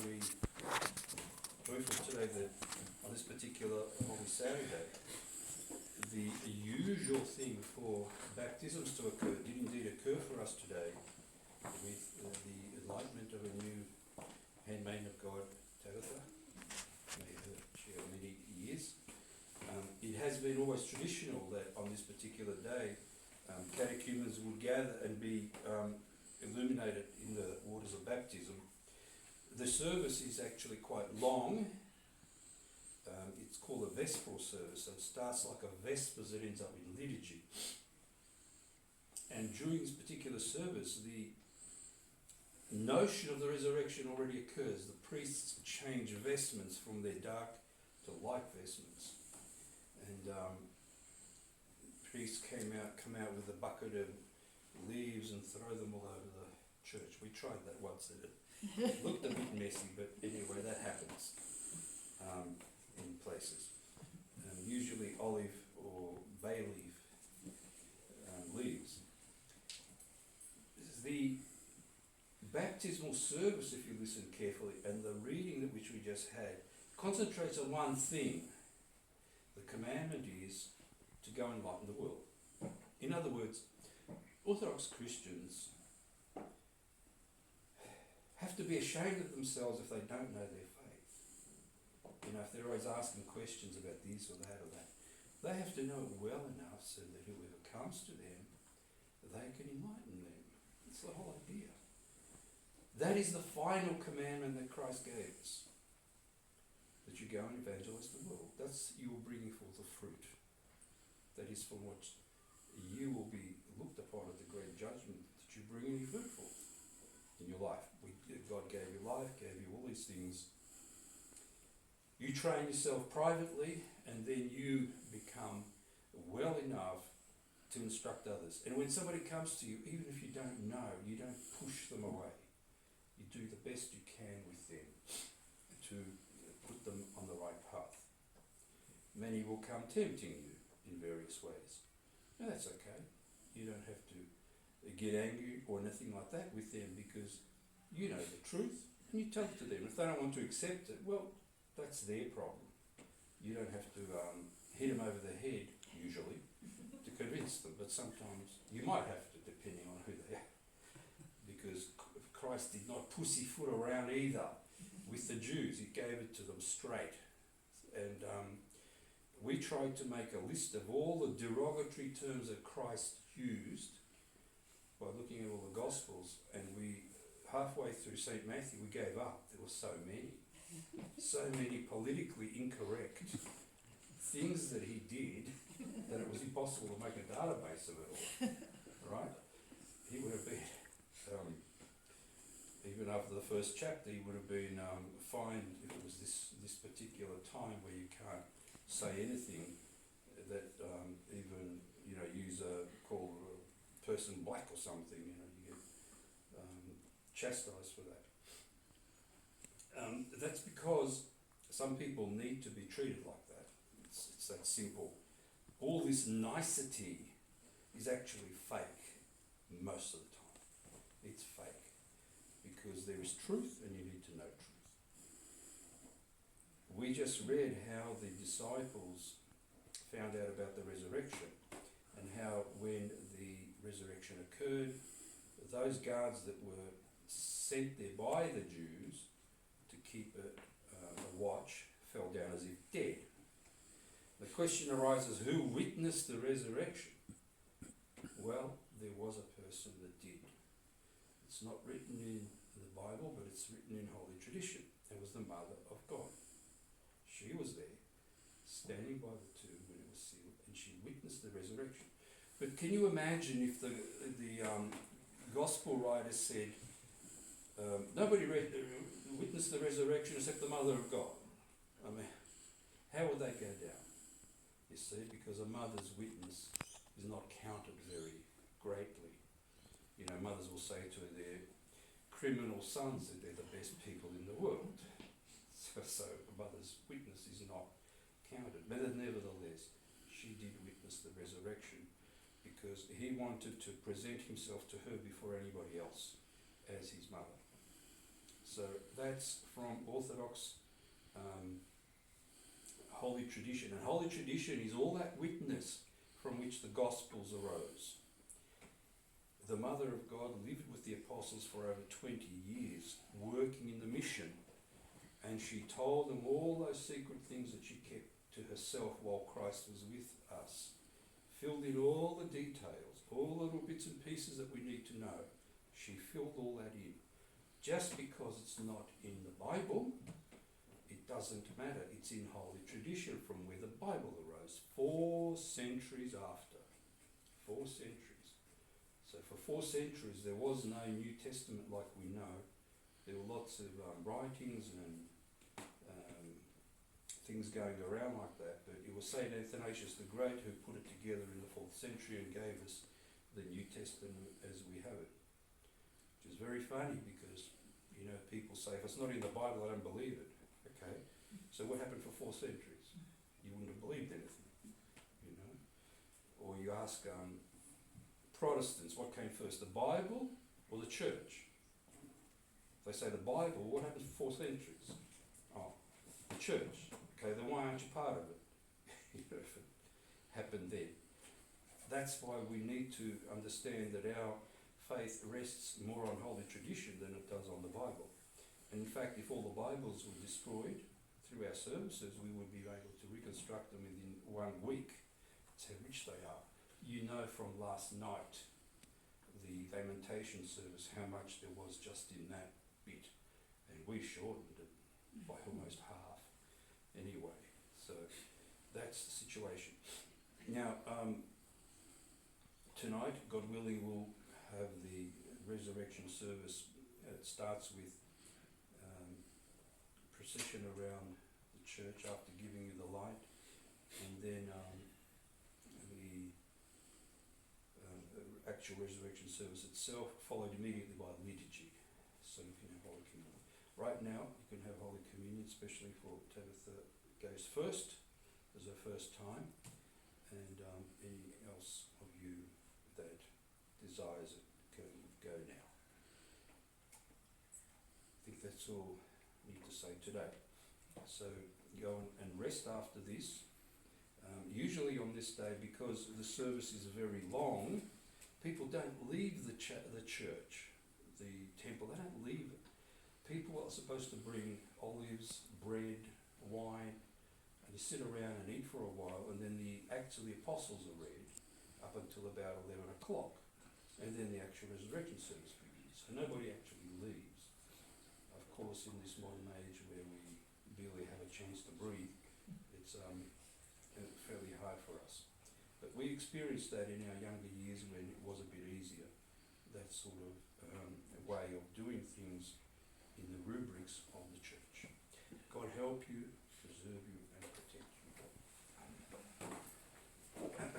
very joyful today that on this particular Holy Saturday, the usual thing for baptisms to occur did indeed occur for us today with the enlightenment of a new handmaiden of God, Tabitha. May she have many years. It has been always traditional that on this particular day, catechumens would gather and be illuminated in the waters of baptism. The service is actually quite long. It's called a Vespral service, so it starts like a Vespers, it ends up in liturgy. And during this particular service, the notion of the resurrection already occurs. The priests change vestments from their dark to light vestments. And priests come out with a bucket of leaves and throw them all over the church. We tried that once and it looked a bit messy, but anyway, that happens in places. Usually olive or bay leaf leaves. The baptismal service, if you listen carefully, and the reading which we just had, concentrates on one thing. The commandment is to go and enlighten the world. In other words, Orthodox Christians have to be ashamed of themselves if they don't know their faith. You know, if they're always asking questions about this or that or that, they have to know it well enough so that whoever comes to them, they can enlighten them. That's the whole idea. That is the final commandment that Christ gave us. That you go and evangelize the world. That's you are bringing forth the fruit. That is from what you will be looked upon at the great judgment, that you bring any fruit forth in your life. God gave you life, gave you all these things. You train yourself privately, and then you become well enough to instruct others. And when somebody comes to you, even if you don't know, you don't push them away. You do the best you can with them to put them on the right path. Many will come tempting you in various ways. And that's okay. You don't have to get angry or anything like that with them, because you know the truth and you tell it to them. If they don't want to accept it, well, that's their problem. You don't have to hit them over the head, usually, to convince them, but sometimes you might have to, depending on who they are. Because Christ did not pussyfoot around either with the Jews. He gave it to them straight. And we tried to make a list of all the derogatory terms that Christ used by looking at all the Gospels, and we, halfway through St. Matthew, we gave up. There were so many politically incorrect things that he did that it was impossible to make a database of it all, right? He would have been, even after the first chapter, he would have been fined if it was this particular time where you can't say anything that even, you know, use call a person black or something, you know, you get chastised for that. That's because some people need to be treated like that. It's that simple. All this nicety is actually fake most of the time. It's fake because there is truth and you need to know truth. We just read how the disciples found out about the resurrection, and how when the resurrection occurred, those guards that were sent there by the Jews to keep a watch fell down as if dead. The question arises, who witnessed the resurrection? Well, there was a person that did. It's not written in the Bible, but it's written in Holy Tradition. It was the Mother of God. She was there, standing by the tomb when it was sealed, and she witnessed the resurrection. But can you imagine if the Gospel writer said, nobody witnessed the resurrection except the Mother of God? I mean, how would that go down? You see, because a mother's witness is not counted very greatly. You know, mothers will say to their criminal sons that they're the best people in the world. So a mother's witness is not counted. But nevertheless, she did witness the resurrection because he wanted to present himself to her before anybody else as his mother. So that that's from Orthodox Holy Tradition. And Holy Tradition is all that witness from which the Gospels arose. The Mother of God lived with the apostles for over 20 years, working in the mission, and she told them all those secret things that she kept to herself while Christ was with us, filled in all the details, all the little bits and pieces that we need to know. She filled all that in. Just because it's not in the Bible, it doesn't matter. It's in Holy Tradition from where the Bible arose, 4 centuries after. 4 centuries. So for 4 centuries there was no New Testament like we know. There were lots of writings and things going around like that, but it was St. Athanasius the Great who put it together in the 4th century and gave us the New Testament as we have it. Which is very funny because, you know, people say, if it's not in the Bible, I don't believe it. Okay, so what happened for 4 centuries? You wouldn't have believed anything, you know. Or you ask Protestants, what came first, the Bible or the church? They say the Bible, what happened for 4 centuries? Oh, the church. Okay, then why aren't you part of it? You know, if it happened then. That's why we need to understand that our faith rests more on Holy Tradition than it does on the Bible. And in fact, if all the Bibles were destroyed through our services, we would be able to reconstruct them within 1 week. That's how rich they are. You know from last night, the Lamentation service, how much there was just in that bit. And we shortened it by almost half. Anyway, so that's the situation. Now, tonight, God willing, we'll have the resurrection service. It starts with procession around the church after giving you the light, and then the actual resurrection service itself, followed immediately by liturgy, so you can have Holy Communion. Right now, you can have Holy Communion, especially for Tabitha goes first, as her first time, and any else of you that desires it can go now. I think that's all I need to say today. So go and rest after this. Usually on this day, because the service is very long, people don't leave the church, the temple, they don't leave it. People are supposed to bring olives, bread, wine, and you sit around and eat for a while, and then the Acts of the Apostles are read up until about 11 o'clock, and then the actual resurrection service begins. So nobody actually leaves. Of course, in this modern age where we barely have a chance to breathe, it's fairly hard for us. But we experienced that in our younger years when it was a bit easier, that sort of way of doing things in the rubrics of the church. God help you